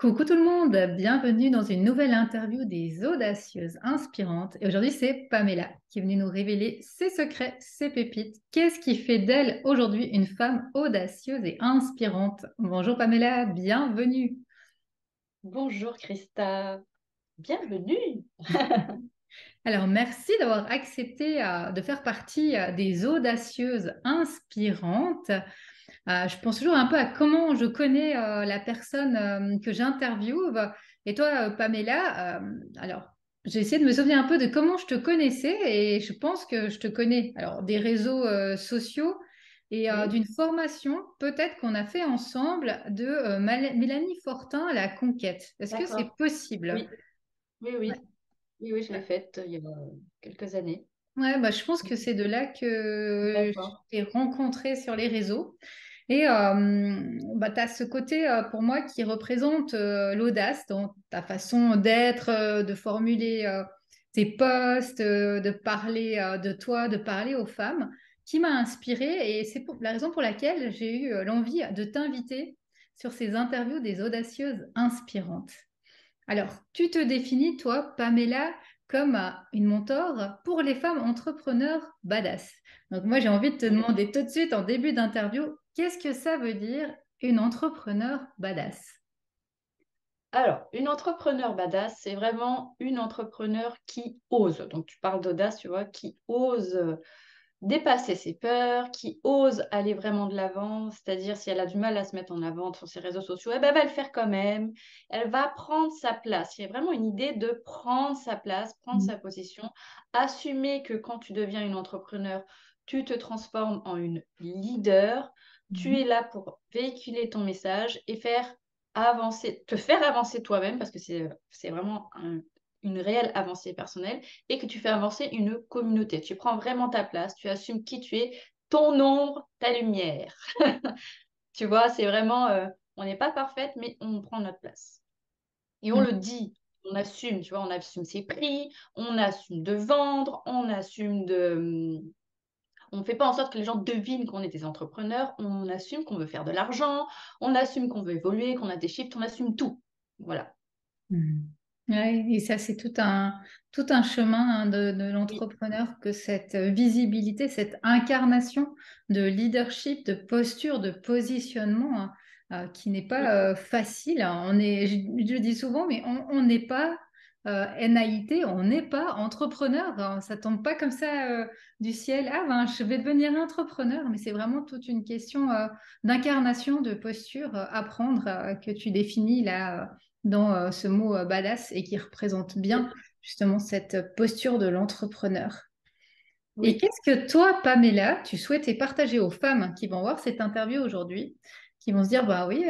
Coucou tout le monde, bienvenue dans une nouvelle interview des audacieuses inspirantes. Et aujourd'hui, c'est Pamela qui est venue nous révéler ses secrets, ses pépites. Qu'est-ce qui fait d'elle aujourd'hui une femme audacieuse et inspirante? Bonjour Pamela, bienvenue. Bonjour Christa, bienvenue. Alors, merci d'avoir accepté de faire partie des audacieuses inspirantes. Je pense toujours un peu à comment je connais la personne que j'interviewe. Et toi, Pamela, alors, j'ai essayé de me souvenir un peu de comment je te connaissais et je pense que je te connais. Alors, des réseaux sociaux et Oui, d'une formation peut-être qu'on a fait ensemble de Mélanie Fortin à la Conquête. Est-ce que c'est d'accord. possible? Oui, oui, oui, oui, oui, je l'ai faite il y a quelques années. Ouais, bah, je pense que c'est de là que je D'accord. t'ai rencontré sur les réseaux. Et bah, tu as ce côté pour moi qui représente l'audace dans ta façon d'être, de formuler tes posts, de parler de toi, de parler aux femmes, qui m'a inspirée. Et c'est la raison pour laquelle j'ai eu l'envie de t'inviter sur ces interviews des audacieuses inspirantes. Alors, tu te définis, toi, Pamela, comme une mentor pour les femmes entrepreneurs badass. Donc, moi, j'ai envie de te Oui. demander tout de suite en début d'interview, qu'est-ce que ça veut dire une entrepreneur badass? Alors, une entrepreneur badass, c'est vraiment une entrepreneur qui ose. Donc, tu parles d'audace, tu vois, qui ose dépasser ses peurs, qui ose aller vraiment de l'avant. C'est-à-dire, si elle a du mal à se mettre en avant sur ses réseaux sociaux, eh ben, elle va le faire quand même. Elle va prendre sa place. Il y a vraiment une idée de prendre sa place, prendre Mm. sa position, assumer que quand tu deviens une entrepreneur, tu te transformes en une leader. Tu es Mhm. là pour véhiculer ton message et faire avancer, te faire avancer toi-même parce que c'est vraiment une réelle avancée personnelle et que tu fais avancer une communauté. Tu prends vraiment ta place, tu assumes qui tu es, ton ombre, ta lumière. Tu vois, c'est vraiment, on n'est pas parfaite, mais on prend notre place. Et on Mm. le dit, on assume, tu vois, on assume ses prix, on assume de vendre, on assume de... On ne fait pas en sorte que les gens devinent qu'on est des entrepreneurs, on assume qu'on veut faire de l'argent, on assume qu'on veut évoluer, qu'on a des chiffres, on assume tout. Voilà. Mm. Ouais, et ça, c'est tout un chemin hein, de Oui, l'entrepreneur que cette visibilité, cette incarnation de leadership, de posture, de positionnement qui n'est oui, pas facile. Hein. Je le dis souvent, mais on n'est pas NAIT, on n'est pas entrepreneur. Hein. Ça tombe pas comme ça du ciel. Ah ben, je vais devenir entrepreneur, mais c'est vraiment toute une question d'incarnation, de posture à prendre que tu définis là dans ce mot badass et qui représente bien oui, justement cette posture de l'entrepreneur. Et oui. qu'est-ce que toi, Pamela, tu souhaitais partager aux femmes qui vont voir cette interview aujourd'hui, qui vont se dire, bah oui,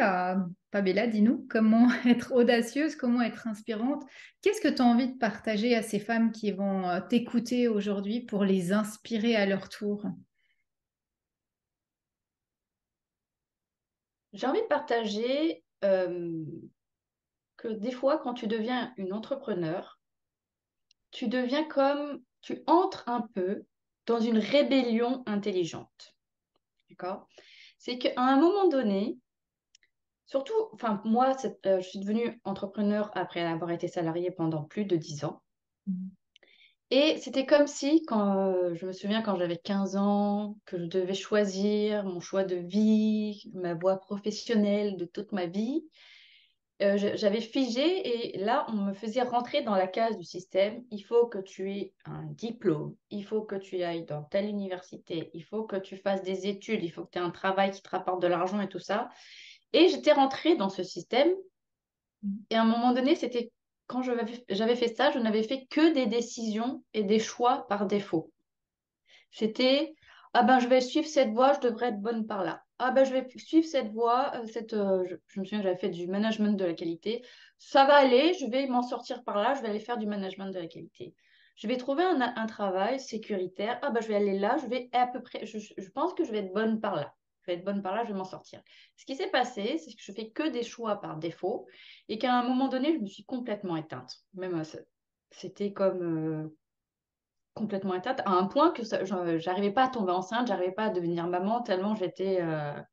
Pamela, dis-nous comment être audacieuse, comment être inspirante. Qu'est-ce que tu as envie de partager à ces femmes qui vont t'écouter aujourd'hui pour les inspirer à leur tour? J'ai envie de partager que des fois, quand tu deviens une entrepreneur, tu deviens comme, tu entres un peu dans une rébellion intelligente. D'accord? C'est qu'à un moment donné, surtout, enfin, moi, je suis devenue entrepreneur après avoir été salariée pendant plus de 10 ans. Et c'était comme si, je me souviens quand j'avais 15 ans, que je devais choisir mon choix de vie, ma voie professionnelle de toute ma vie. J'avais figé et là, on me faisait rentrer dans la case du système. Il faut que tu aies un diplôme, il faut que tu ailles dans telle université, il faut que tu fasses des études, il faut que tu aies un travail qui te rapporte de l'argent et tout ça. Et j'étais rentrée dans ce système et à un moment donné, c'était quand j'avais fait ça, je n'avais fait que des décisions et des choix par défaut. C'était, ah ben je vais suivre cette voie, je devrais être bonne par là. Ah ben je vais suivre cette voie, je me souviens que j'avais fait du management de la qualité. Ça va aller, je vais m'en sortir par là, je vais aller faire du management de la qualité. Je vais trouver un travail sécuritaire. Ah ben je vais aller là, je vais à peu près, je pense que je vais être bonne par là. Je vais être bonne par là, je vais m'en sortir. Ce qui s'est passé, c'est que je fais que des choix par défaut et qu'à un moment donné, je me suis complètement éteinte. Même c'était comme complètement éteinte, à un point que j'arrivais pas à tomber enceinte, j'arrivais pas à devenir maman, tellement j'étais un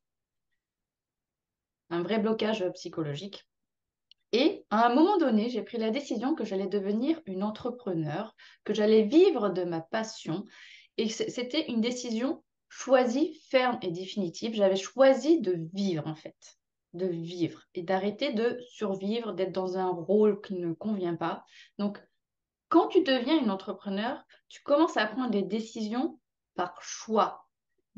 vrai blocage psychologique. Et à un moment donné, j'ai pris la décision que j'allais devenir une entrepreneur, que j'allais vivre de ma passion. Et c'était une décision choisie, ferme et définitive. J'avais choisi de vivre, en fait, de vivre et d'arrêter de survivre, d'être dans un rôle qui ne me convient pas. Donc, quand tu deviens une entrepreneur, tu commences à prendre des décisions par choix.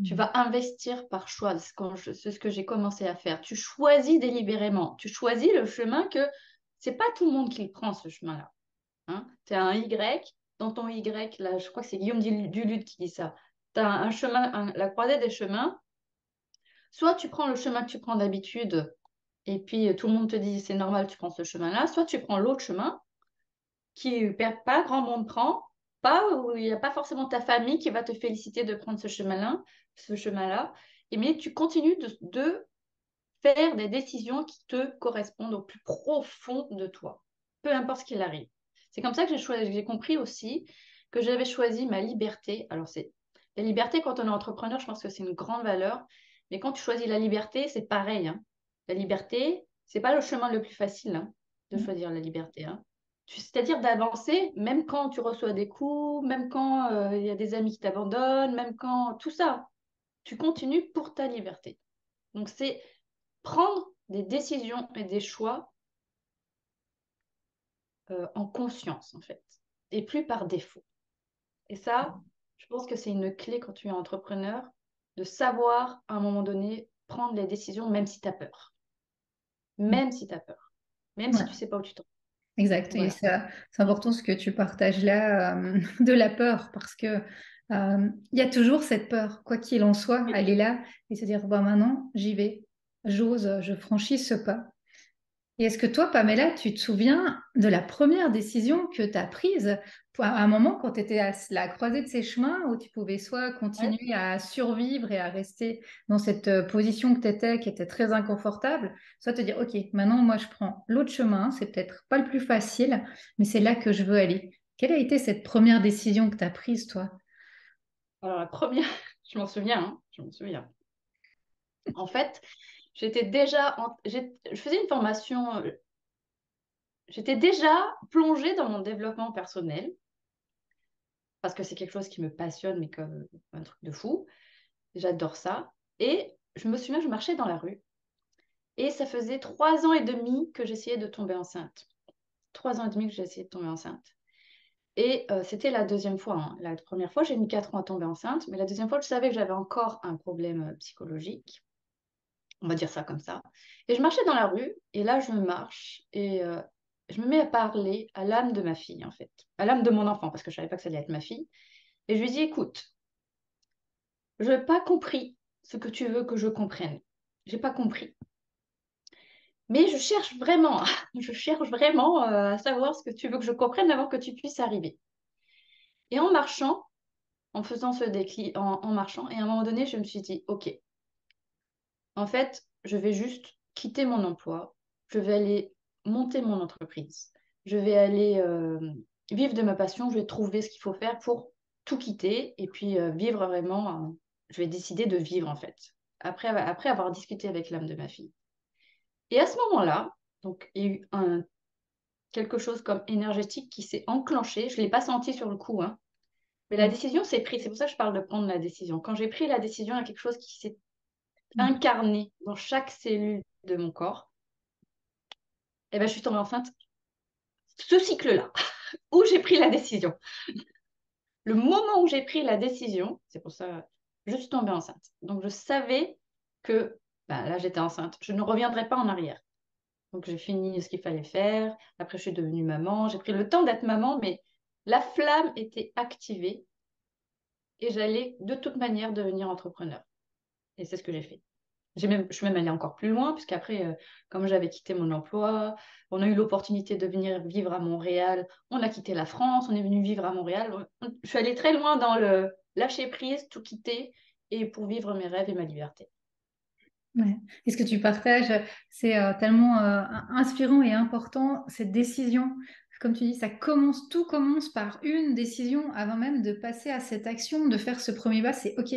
Tu Mm. vas investir par choix. C'est ce que j'ai commencé à faire. Tu choisis délibérément. Tu choisis le chemin que c'est pas tout le monde qui le prend, ce chemin-là. Hein? Tu as un Y. Dans ton Y, là, je crois que c'est Guillaume Duluth qui dit ça. Tu as un chemin, la croisée des chemins. Soit tu prends le chemin que tu prends d'habitude et puis tout le monde te dit c'est normal, tu prends ce chemin-là. Soit tu prends l'autre chemin pas grand monde prend, pas où il n'y a pas forcément ta famille qui va te féliciter de prendre ce chemin-là, mais tu continues de faire des décisions qui te correspondent au plus profond de toi, peu importe ce qu'il arrive. C'est comme ça que j'ai compris aussi que j'avais choisi ma liberté. Alors c'est la liberté quand on est entrepreneur, je pense que c'est une grande valeur, mais quand tu choisis la liberté, c'est pareil, hein. La liberté, c'est pas le chemin le plus facile, hein, de choisir la liberté, hein. C'est-à-dire d'avancer même quand tu reçois des coups, même quand il y a des amis qui t'abandonnent, même quand tout ça, tu continues pour ta liberté. Donc c'est prendre des décisions et des choix en conscience en fait, et plus par défaut. Et ça, je pense que c'est une clé quand tu es entrepreneur, de savoir à un moment donné prendre les décisions même si tu as peur. Mm. Même si tu as peur. Même si tu Ouais. sais pas où tu t'en. Exact, et Voilà. ça, c'est important ce que tu partages là, de la peur, parce que il y a toujours cette peur, quoi qu'il en soit, elle est là, et se dire, bah, maintenant, j'y vais, j'ose, je franchis ce pas. Et est-ce que toi, Pamela, tu te souviens de la première décision que tu as prise à un moment quand tu étais à la croisée de ces chemins où tu pouvais soit Ouais. continuer à survivre et à rester dans cette position que tu étais, qui était très inconfortable, soit te dire, OK, maintenant, moi, je prends l'autre chemin, c'est peut-être pas le plus facile, mais c'est là que je veux aller. Quelle a été cette première décision que tu as prise, toi? Alors la première, je m'en souviens, hein, je m'en souviens. En fait, je faisais une formation, j'étais déjà plongée dans mon développement personnel parce que c'est quelque chose qui me passionne, mais comme un truc de fou. J'adore ça. Et je me souviens, je marchais dans la rue et ça faisait 3 ans et demi que j'essayais de tomber enceinte. 3 ans et demi que j'ai essayé de tomber enceinte. Et c'était la deuxième fois, hein. La première fois, j'ai mis 4 ans à tomber enceinte, mais la deuxième fois, je savais que j'avais encore un problème psychologique. On va dire ça comme ça. Et je marchais dans la rue, et là, je marche, et je me mets à parler à l'âme de ma fille, en fait, à l'âme de mon enfant, parce que je ne savais pas que ça allait être ma fille. Et je lui dis, écoute, je n'ai pas compris ce que tu veux que je comprenne. J'ai pas compris. Mais je cherche vraiment, je cherche vraiment à savoir ce que tu veux que je comprenne avant que tu puisses arriver. Et en marchant, en faisant ce déclic, en marchant, et à un moment donné, je me suis dit, OK, en fait, je vais juste quitter mon emploi, je vais aller monter mon entreprise, je vais aller vivre de ma passion, je vais trouver ce qu'il faut faire pour tout quitter et puis vivre vraiment, je vais décider de vivre en fait, après avoir discuté avec l'âme de ma fille. Et à ce moment-là, donc il y a eu quelque chose comme énergétique qui s'est enclenché, je ne l'ai pas senti sur le coup, hein, mais la Mm. décision s'est prise, c'est pour ça que je parle de prendre la décision. Quand j'ai pris la décision, il y a quelque chose qui s'est Mm. incarné dans chaque cellule de mon corps, et ben, je suis tombée enceinte ce cycle-là, où j'ai pris la décision. Le moment où j'ai pris la décision, c'est pour ça je suis tombée enceinte. Donc je savais que ben, là j'étais enceinte, je ne reviendrai pas en arrière. Donc j'ai fini ce qu'il fallait faire. Après je suis devenue maman, j'ai pris le temps d'être maman, mais la flamme était activée et j'allais de toute manière devenir entrepreneur. Et c'est ce que j'ai fait. Je suis même allée encore plus loin, puisqu'après, comme j'avais quitté mon emploi, on a eu l'opportunité de venir vivre à Montréal. On a quitté la France, on est venu vivre à Montréal. Je suis allée très loin dans le lâcher prise, tout quitter, et pour vivre mes rêves et ma liberté. Ouais. Et ce que tu partages, c'est tellement inspirant et important, cette décision. Comme tu dis, tout commence par une décision avant même de passer à cette action, de faire ce premier pas. C'est OK,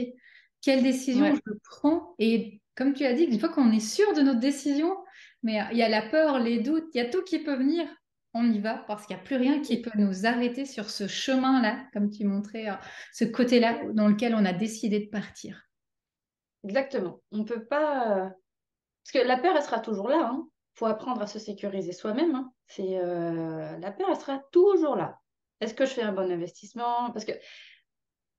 quelle décision Ouais, je prends? Et comme tu as dit, une fois qu'on est sûr de notre décision, Mais il y a la peur, les doutes, il y a tout qui peut venir. On y va parce qu'il n'y a plus rien qui peut nous arrêter sur ce chemin-là, comme tu montrais, ce côté-là dans lequel on a décidé de partir. Exactement. On peut pas. Parce que la peur, elle sera toujours là. Il faut apprendre à se sécuriser soi-même. La peur, elle sera toujours là. Est-ce que je fais un bon investissement? Parce que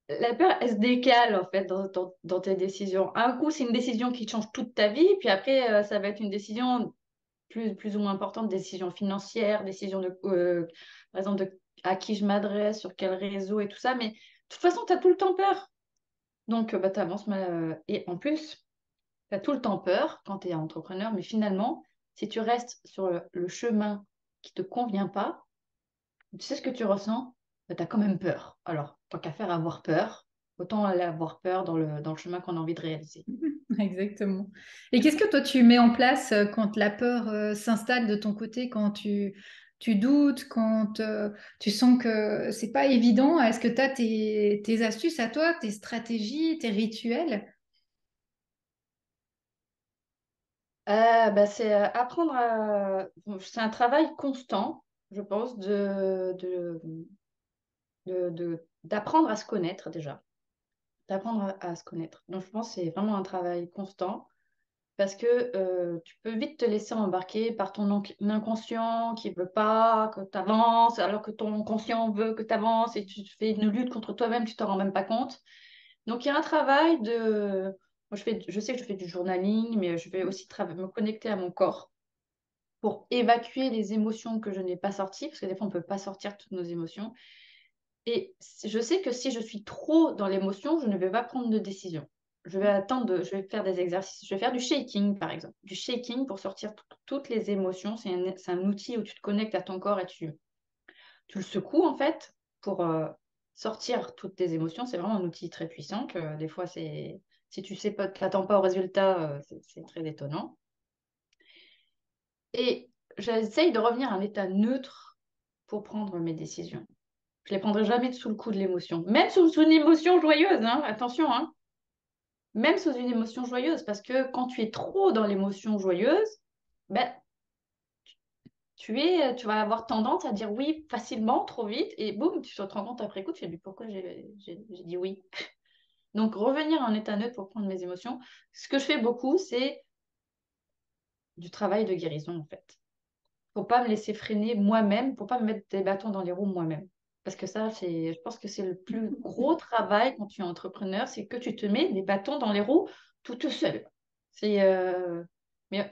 la peur, elle se décale en fait dans tes décisions. Un coup, c'est une décision qui change toute ta vie, puis après, ça va être une décision plus ou moins importante, décision financière, décision par exemple, à qui je m'adresse, sur quel réseau et tout ça. Mais de toute façon, tu as tout le temps peur. Donc, bah, tu avances. Et en plus, tu as tout le temps peur quand tu es entrepreneur, mais finalement, si tu restes sur le chemin qui ne te convient pas, tu sais ce que tu ressens? Tu as quand même peur. Alors, tant qu'à faire avoir peur, autant aller avoir peur dans le chemin qu'on a envie de réaliser. Exactement. Et qu'est-ce que toi tu mets en place quand la peur s'installe de ton côté, quand tu doutes, quand tu sens que c'est pas évident? Est-ce que tu as tes astuces à toi, tes stratégies, tes rituels? Bah, c'est apprendre à... bon, c'est un travail constant, je pense, d'apprendre à se connaître déjà. D'apprendre à se connaître. Donc, je pense que c'est vraiment un travail constant parce que tu peux vite te laisser embarquer par ton inconscient qui veut pas que tu avances, alors que ton conscient veut que tu avances et tu te fais une lutte contre toi-même, tu t'en rends même pas compte. Donc, il y a un travail de... Moi, je sais que je fais du journaling, mais je vais aussi me connecter à mon corps pour évacuer les émotions que je n'ai pas sorties, parce que des fois, on ne peut pas sortir toutes nos émotions. Et je sais que si je suis trop dans l'émotion, je ne vais pas prendre de décision. Je vais faire des exercices. Je vais faire du shaking, par exemple. Du shaking pour sortir toutes les émotions. C'est un outil où tu te connectes à ton corps et tu le secoues, en fait, pour sortir toutes tes émotions. C'est vraiment un outil très puissant que des fois, si tu sais pas, t'attends pas au résultat, c'est très étonnant. Et j'essaye de revenir à un état neutre pour prendre mes décisions. Je les prendrai jamais sous le coup de l'émotion. Même sous une émotion joyeuse, hein, attention, hein. Même sous une émotion joyeuse, parce que quand tu es trop dans l'émotion joyeuse, ben, tu vas avoir tendance à dire oui facilement, trop vite, et boum, tu te rends compte après coup, tu fais, mais pourquoi j'ai dit oui? Donc, revenir en état neutre pour prendre mes émotions. Ce que je fais beaucoup, c'est du travail de guérison, en fait. Faut pas me laisser freiner moi-même, faut pas me mettre des bâtons dans les roues moi-même. Parce que ça, je pense que c'est le plus gros travail quand tu es entrepreneur, c'est que tu te mets des bâtons dans les roues tout seul. C'est, mais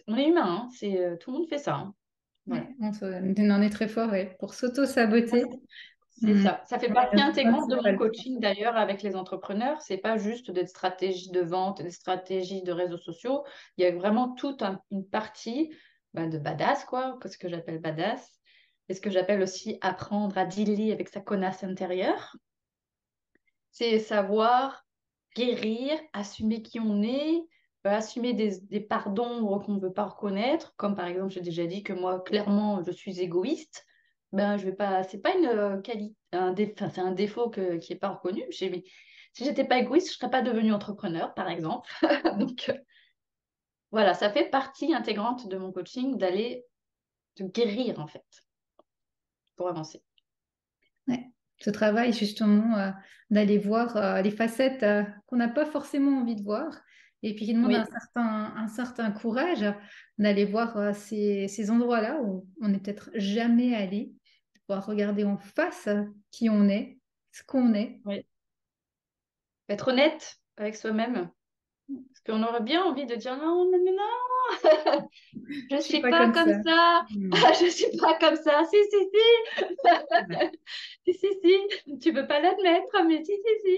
on est humain, hein, tout le monde fait ça, hein. Voilà. Ouais, on en est très fort ouais, pour s'auto-saboter. C'est ça. Ça fait On est partie intégrante de mon principal. coaching d'ailleurs avec les entrepreneurs. C'est pas juste des stratégies de vente, des stratégies de réseaux sociaux. Il y a vraiment toute une partie de badass, quoi, ce que j'appelle badass. Et ce que j'appelle aussi apprendre à dealer avec sa connasse intérieure. C'est savoir guérir, assumer qui on est, assumer des parts d'ombre qu'on ne veut pas reconnaître. Comme par exemple, j'ai déjà dit que moi, clairement, je suis égoïste. Ben, je vais pas, c'est pas une qualité, enfin, c'est un défaut qui n'est pas reconnu. Mais si j'étais pas égoïste, je serais pas devenue entrepreneur, par exemple. Donc, voilà, ça fait partie intégrante de mon coaching d'aller te guérir, en fait, pour avancer. Ouais. Ce travail justement d'aller voir les facettes qu'on n'a pas forcément envie de voir et puis qui demande Oui, un certain courage d'aller voir ces endroits-là où on n'est peut-être jamais allé, de pouvoir regarder en face qui on est, ce qu'on est. oui. Être honnête avec soi-même. Parce qu'on aurait bien envie de dire non, non, non, non, je Je suis suis pas pas comme ça. comme ça, Hmm. je suis pas comme ça, si, si, Ouais. si, si, si, tu veux pas l'admettre, mais si, si, si.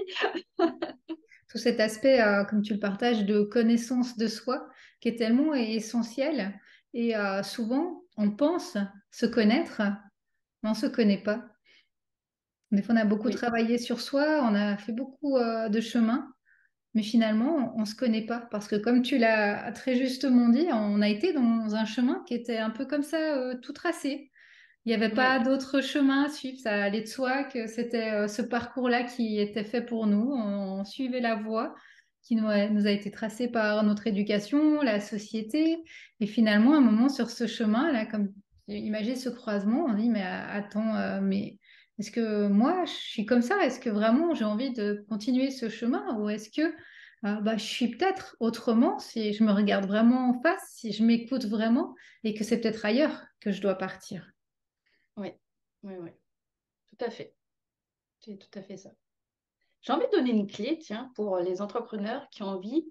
Tout cet aspect, comme tu le partages, de connaissance de soi qui est tellement essentiel. Et souvent, on pense se connaître, mais on ne se connaît pas. Des fois, on a beaucoup Oui, travaillé sur soi, on a fait beaucoup de chemin, mais finalement, on ne se connaît pas. Parce que comme tu l'as très justement dit, on a été dans un chemin qui était un peu comme ça, tout tracé. Il n'y avait pas oui, d'autre chemin à suivre. Ça allait de soi que c'était ce parcours-là qui était fait pour nous. On suivait la voie. qui nous a été tracé par notre éducation, la société. Et finalement, à un moment sur ce chemin-là, comme imagine ce croisement, on dit, mais attends, mais est-ce que moi, je suis comme ça? Est-ce que vraiment j'ai envie de continuer ce chemin? Ou est-ce que bah, je suis peut-être autrement si je me regarde vraiment en face, si je m'écoute vraiment et que c'est peut-être ailleurs que je dois partir? Oui, oui, oui, tout à fait. C'est tout à fait ça. J'ai envie de donner une clé, tiens, pour les entrepreneurs qui ont envie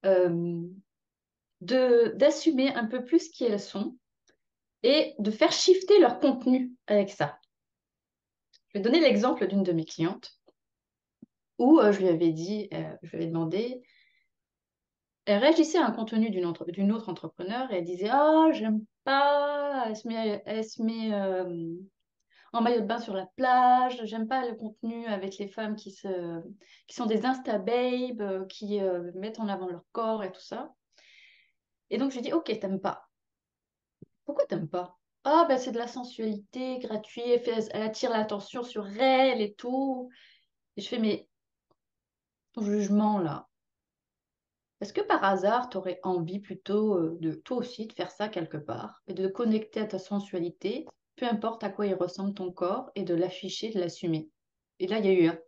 euh, d'assumer un peu plus qui elles sont et de faire shifter leur contenu avec ça. Je vais donner l'exemple d'une de mes clientes où je lui avais dit, je lui avais demandé, elle réagissait à un contenu d'une autre entrepreneur et elle disait, ah, j'aime pas, elle se met en maillot de bain sur la plage, j'aime pas le contenu avec les femmes qui sont des insta-babes, qui mettent en avant leur corps et tout ça. Et donc je lui dis, ok, t'aimes pas. Pourquoi t'aimes pas? Ah, ben c'est de la sensualité gratuite, elle attire l'attention sur elle et tout. Et je fais, mais ton jugement là, est-ce que par hasard, tu aurais envie plutôt de toi aussi de faire ça quelque part et de te connecter à ta sensualité, peu importe à quoi il ressemble ton corps, et de l'afficher, de l'assumer? Et là, il y a eu un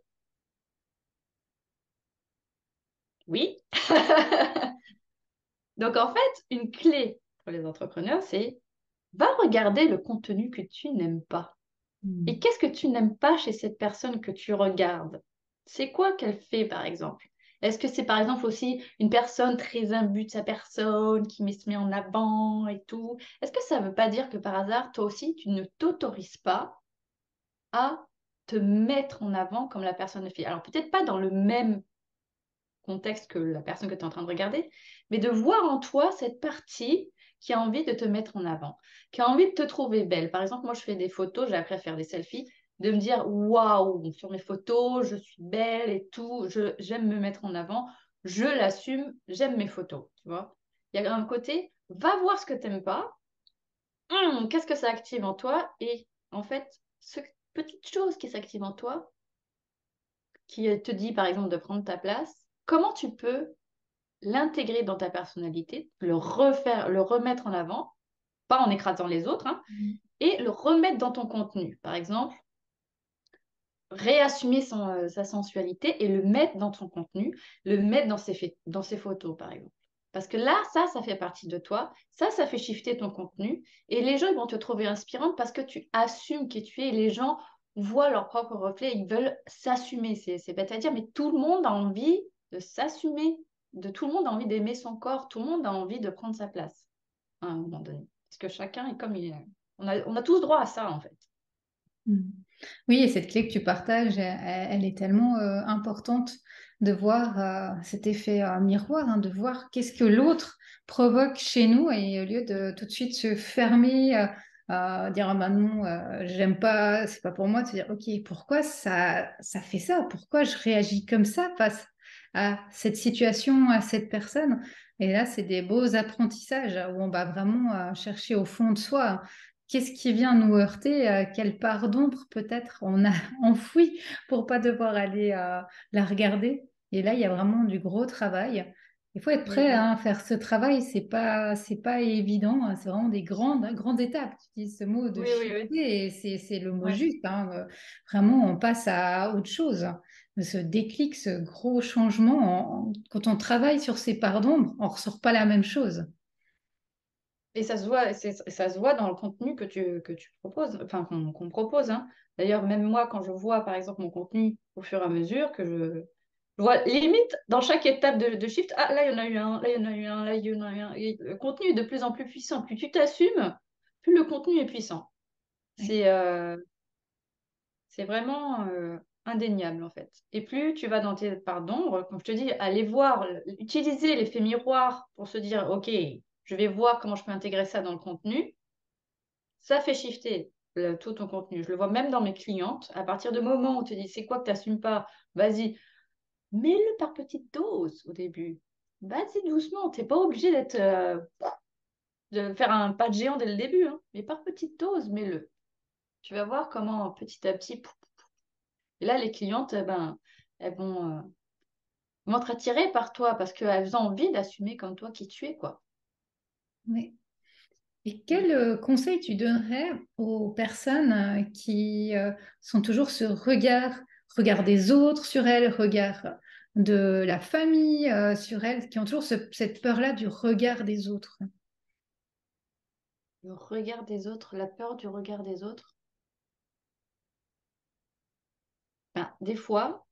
oui. Donc en fait, une clé pour les entrepreneurs, c'est va regarder le contenu que tu n'aimes pas. Et Mm. qu'est-ce que tu n'aimes pas chez cette personne que tu regardes? C'est quoi qu'elle fait, par exemple? Est-ce que c'est, par exemple, aussi une personne très imbue de sa personne, qui se met en avant et tout? Est-ce que ça ne veut pas dire que par hasard, toi aussi, tu ne t'autorises pas à te mettre en avant comme la personne le fait? Alors, peut-être pas dans le même contexte que la personne que tu es en train de regarder, mais de voir en toi cette partie qui a envie de te mettre en avant, qui a envie de te trouver belle. Par exemple, moi, je fais des photos, j'ai appris à faire des selfies, de me dire, waouh, sur mes photos, je suis belle et tout, j'aime me mettre en avant, je l'assume, j'aime mes photos, tu vois. Il y a un côté, va voir ce que tu n'aimes pas. Qu'est-ce que ça active en toi? Et en fait, cette petite chose qui s'active en toi, qui te dit, par exemple, de prendre ta place, comment tu peux l'intégrer dans ta personnalité, le refaire, le remettre en avant, pas en écrasant les autres, hein, et le remettre dans ton contenu. Par exemple, réassumer sa sensualité et le mettre dans ton contenu, le mettre dans ses photos, par exemple. Parce que là, ça fait partie de toi, ça fait shifter ton contenu, et les gens ils vont te trouver inspirante parce que tu assumes qui tu es, et les gens voient leur propre reflet, ils veulent s'assumer. C'est bête à dire, mais tout le monde a envie de s'assumer, tout le monde a envie d'aimer son corps, tout le monde a envie de prendre sa place à un moment donné. Parce que chacun est comme il est. On a tous droit à ça, en fait. Mm. Oui, et cette clé que tu partages, elle est tellement importante de voir cet effet miroir, hein, de voir qu'est-ce que l'autre provoque chez nous et au lieu de tout de suite se fermer, dire ah bah non, j'aime pas, c'est pas pour moi, de se dire ok, pourquoi ça fait ça? Pourquoi je réagis comme ça face à cette situation, à cette personne? Et là, c'est des beaux apprentissages où on va vraiment chercher au fond de soi. Qu'est-ce qui vient nous heurter? Quelle part d'ombre peut-être on a enfouie pour pas devoir aller la regarder? Et là, il y a vraiment du gros travail. Il faut être Mm, prêt mm. à faire ce travail. C'est pas évident, hein. C'est vraiment des grandes étapes. Tu dis ce mot de Oui, oui, oui. shifter et c'est le mot Ouais. juste, hein. Vraiment, on passe à autre chose. Ce déclic, ce gros changement, quand on travaille sur ces parts d'ombre, on ressort pas la même chose. Et ça se voit, ça se voit dans le contenu que tu proposes, enfin qu'on propose, hein. D'ailleurs, même moi, quand je vois, par exemple, mon contenu au fur et à mesure, je vois limite dans chaque étape de shift, ah, là, il y en a eu un, là, il y en a eu un, là, il y en a eu un. Et le contenu est de plus en plus puissant. Plus tu t'assumes, plus le contenu est puissant. Ouais. C'est c'est vraiment indéniable, en fait. Et plus tu vas dans tes parts d'ombre, comme je te dis, aller voir, utiliser l'effet miroir pour se dire, OK, je vais voir comment je peux intégrer ça dans le contenu, ça fait shifter tout ton contenu. Je le vois même dans mes clientes. À partir du moment où tu dis, c'est quoi que tu n'assumes pas, vas-y, mets-le par petite dose au début. Vas-y doucement, tu n'es pas obligé de faire un pas de géant dès le début, hein. Mais par petite dose, mets-le. Tu vas voir comment petit à petit. Et là, les clientes, eh ben, elles vont, vont être attirées par toi parce qu'elles ont envie d'assumer comme toi qui tu es, quoi. Oui. Et Mm. quel conseil tu donnerais aux personnes qui sont toujours ce regard des autres sur elles, regard de la famille sur elles, qui ont toujours cette peur-là du regard des autres? Le regard des autres, la peur du regard des autres. Ben, des fois,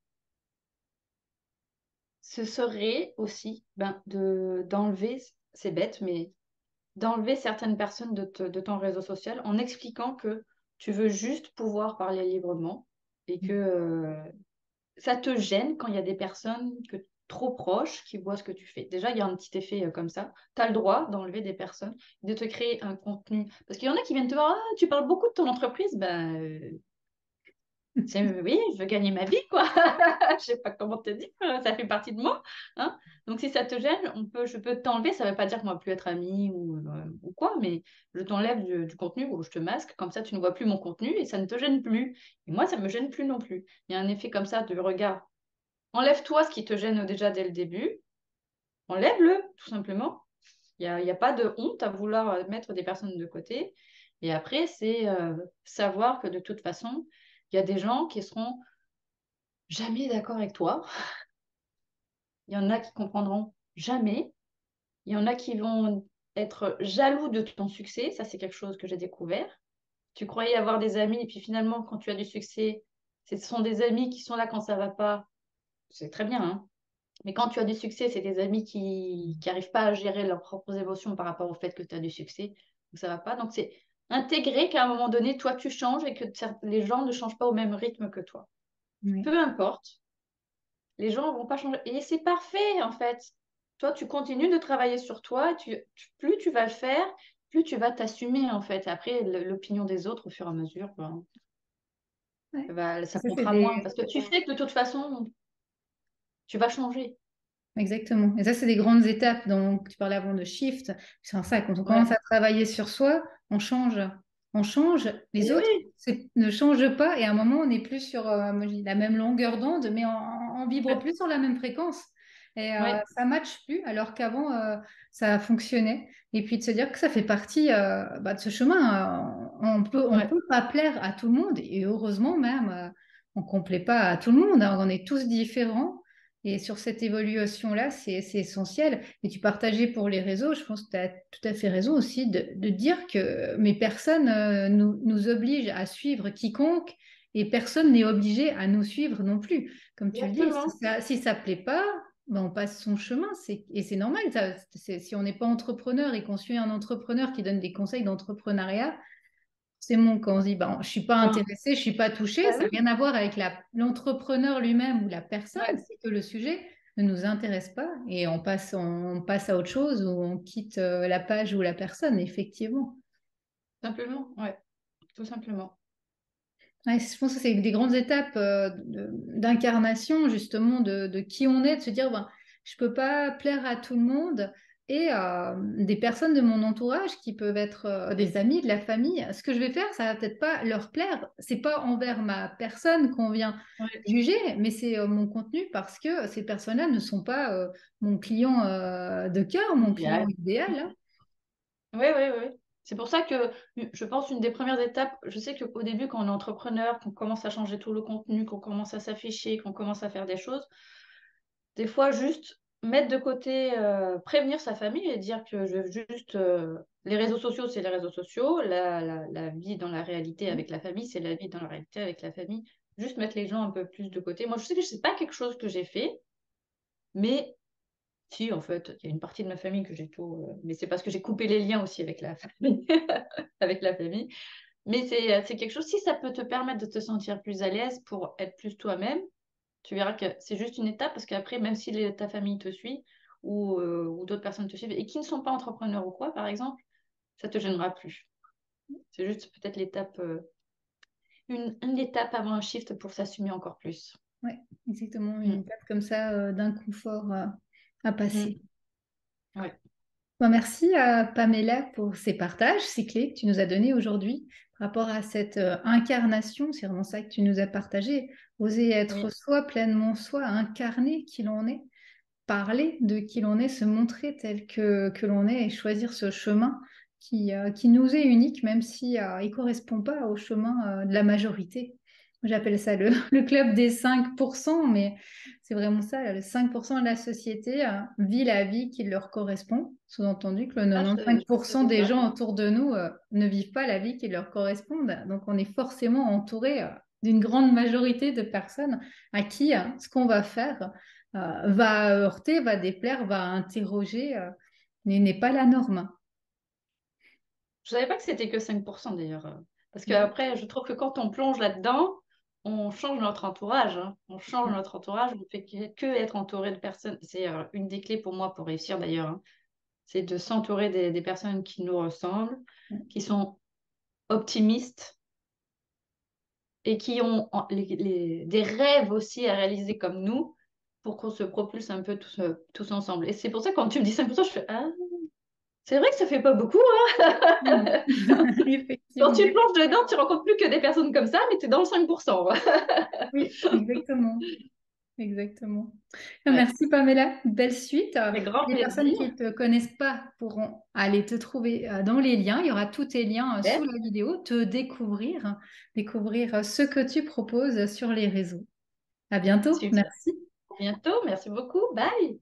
ce serait aussi d'enlever, c'est bête, mais d'enlever certaines personnes de ton réseau social en expliquant que tu veux juste pouvoir parler librement et que ça te gêne quand il y a des personnes trop proches qui voient ce que tu fais. Déjà, il y a un petit effet comme ça. Tu as le droit d'enlever des personnes, de te créer un contenu. Parce qu'il y en a qui viennent te voir, ah, tu parles beaucoup de ton entreprise. Oui, je veux gagner ma vie, quoi. Je sais pas comment te dire, ça fait partie de moi. Hein. Donc, si ça te gêne, je peux t'enlever. Ça ne veut pas dire qu'on va plus être amis ou quoi, mais je t'enlève du contenu ou je te masque. Comme ça, tu ne vois plus mon contenu et ça ne te gêne plus. Et moi, ça ne me gêne plus non plus. Il y a un effet comme ça de regard. Enlève-toi ce qui te gêne déjà dès le début. Enlève-le, tout simplement. Il y a pas de honte à vouloir mettre des personnes de côté. Et après, c'est savoir que de toute façon, il y a des gens qui seront jamais d'accord avec toi. Il y en a qui comprendront jamais. Il y en a qui vont être jaloux de ton succès. Ça, c'est quelque chose que j'ai découvert. Tu croyais avoir des amis et puis finalement, quand tu as du succès, ce sont des amis qui sont là quand ça va pas. C'est très bien, hein. Mais quand tu as du succès, c'est des amis qui n'arrivent pas à gérer leurs propres émotions par rapport au fait que tu as du succès. Donc ça va pas. Donc c'est intégrer qu'à un moment donné, toi, tu changes et que les gens ne changent pas au même rythme que toi. Oui, Peu importe, les gens vont pas changer. Et c'est parfait, en fait. Toi, tu continues de travailler sur toi. Plus tu vas le faire, plus tu vas t'assumer, en fait. Après, l'opinion des autres, au fur et à mesure, ouais. ça Ça, c'est comptera moins. Parce que tu sais que de toute façon, tu vas changer. exactement. Et ça, c'est des grandes étapes. Donc, tu parlais avant de shift. C'est ça, quand on commence Ouais. à travailler sur soi, on change. On change. Les Et autres oui. ne changent pas. Et à un moment, on n'est plus sur moi, je dis la même longueur d'onde, mais on vibre Ouais. plus sur la même fréquence. Et Ouais. ça ne matche plus, alors qu'avant, ça fonctionnait. Et puis de se dire que ça fait partie de ce chemin. On Ouais. peut pas plaire à tout le monde. Et heureusement même, on ne complaît pas à tout le monde, hein. On est tous différents. Et sur cette évaluation-là, c'est essentiel. Et tu partageais pour les réseaux, je pense que tu as tout à fait raison aussi de dire que mes personnes nous obligent à suivre quiconque et personne n'est obligé à nous suivre non plus. Comme tu le dis, Exactement. si ça plaît pas, ben on passe son chemin. Et c'est normal. Si on n'est pas entrepreneur et qu'on suit un entrepreneur qui donne des conseils d'entrepreneuriat, c'est mon quand on se dit, ben, je suis pas Ben, intéressée, je suis pas touchée, bah ça n'a oui. rien à voir avec l'entrepreneur lui-même ou la personne, Ouais. c'est que le sujet ne nous intéresse pas et on passe à autre chose ou on quitte la page ou la personne, effectivement. Simplement. Ouais. Tout simplement. Ouais, je pense que c'est des grandes étapes d'incarnation, justement, de qui on est, de se dire, ben, je peux pas plaire à tout le monde. Et des personnes de mon entourage qui peuvent être des amis, de la famille, ce que je vais faire, ça va peut-être pas leur plaire. C'est pas envers ma personne qu'on vient Ouais. juger, mais c'est mon contenu parce que ces personnes-là ne sont pas mon client de cœur, mon client Idéal. idéal, hein. Oui, oui, oui. C'est pour ça que je pense une des premières étapes, je sais qu'au début, quand on est entrepreneur, qu'on commence à changer tout le contenu, qu'on commence à s'afficher, qu'on commence à faire des choses, des fois, juste mettre de côté, prévenir sa famille et dire que je veux juste. Les réseaux sociaux, c'est les réseaux sociaux. La vie dans la réalité avec la famille, c'est la vie dans la réalité avec la famille. Juste mettre les gens un peu plus de côté. Moi, je sais que ce n'est pas quelque chose que j'ai fait, mais si, en fait, il y a une partie de ma famille que j'ai tout. Mais c'est parce que j'ai coupé les liens aussi avec la famille. Avec la famille. Mais c'est quelque chose, si ça peut te permettre de te sentir plus à l'aise pour être plus toi-même, tu verras que c'est juste une étape parce qu'après, même si ta famille te suit ou d'autres personnes te suivent et qui ne sont pas entrepreneurs ou quoi, par exemple, ça te gênera plus. C'est juste peut-être une étape avant un shift pour s'assumer encore plus. Ouais, exactement, une Mm. étape comme ça d'inconfort à Mm. passer. Ouais. Bon, merci à Pamela pour ces partages, ces clés que tu nous as données aujourd'hui par rapport à cette incarnation. C'est vraiment ça que tu nous as partagé. Oser être Oui. soi, pleinement soi, incarner qui l'on est. parler de qui l'on est, se montrer tel que l'on est et choisir ce chemin qui nous est unique, même si il correspond pas au chemin de la majorité. J'appelle ça le club des 5%, mais c'est vraiment ça, le 5% de la société vit la vie qui leur correspond. Sous-entendu que le Ah, je 95% savais des pas. gens autour de nous ne vivent pas la vie qui leur correspond. Donc on est forcément entouré d'une grande majorité de personnes à qui ce qu'on va faire va heurter, va déplaire, va interroger, mais n'est pas la norme. Je savais pas que c'était que 5% d'ailleurs. Parce Mm. qu'après, je trouve que quand on plonge là-dedans, on change notre entourage, hein. On change Mm. notre entourage, on ne fait que être entouré de personnes. C'est une des clés pour moi pour réussir d'ailleurs, hein. C'est de s'entourer des personnes qui nous ressemblent, qui sont optimistes et qui ont des rêves aussi à réaliser comme nous pour qu'on se propulse un peu tous ensemble. Et c'est pour ça que quand tu me dis 5%, je fais ah, c'est vrai que ça fait pas beaucoup, Mm. hein. Quand tu Effectivement. plonges dedans, tu rencontres plus que des personnes comme ça, mais tu es dans le 5%. Oui, exactement. Exactement. Ouais. Merci Pamela, belle suite. Avec grand Les personnes plaisir. qui ne te connaissent pas pourront aller te trouver dans les liens. Il y aura tous tes liens sous Super. la vidéo, te découvrir ce que tu proposes sur les réseaux. À bientôt. Super. Merci. À bientôt. Merci beaucoup. Bye.